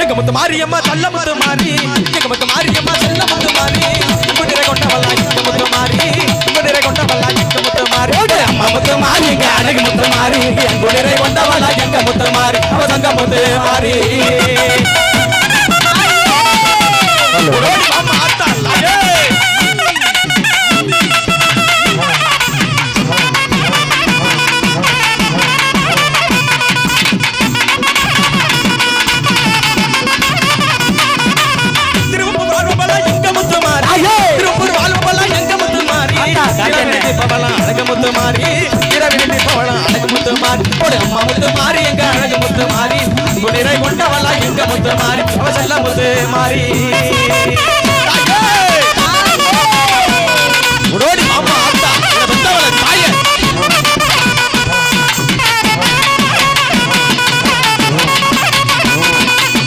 எங்க முத்து மாரியம்மா நல்ல முத்து மாறி எங்க முத்து மாரியம்மா நல்ல முத்து மாறி குதிரை கொண்டவளா எங்க முத்து மாறி குதிரை கொண்டவளா எங்க முத்து மாறி அம்மா முத்து மாறி எங்க அழகு முத்து மாறி குதிரை கொண்டவளா எங்க முத்து மாறி அவதங்க முத்து மாறி முத்து மாறி இரவினில் போலாம் அழகு முத்து மாறி ஒரு அம்மா முத்து மாறி எங்க அழகு முத்து மாறி குளிரை கொண்டவளா எங்க முத்து மாறி அவ செல்ல முத்து மாறி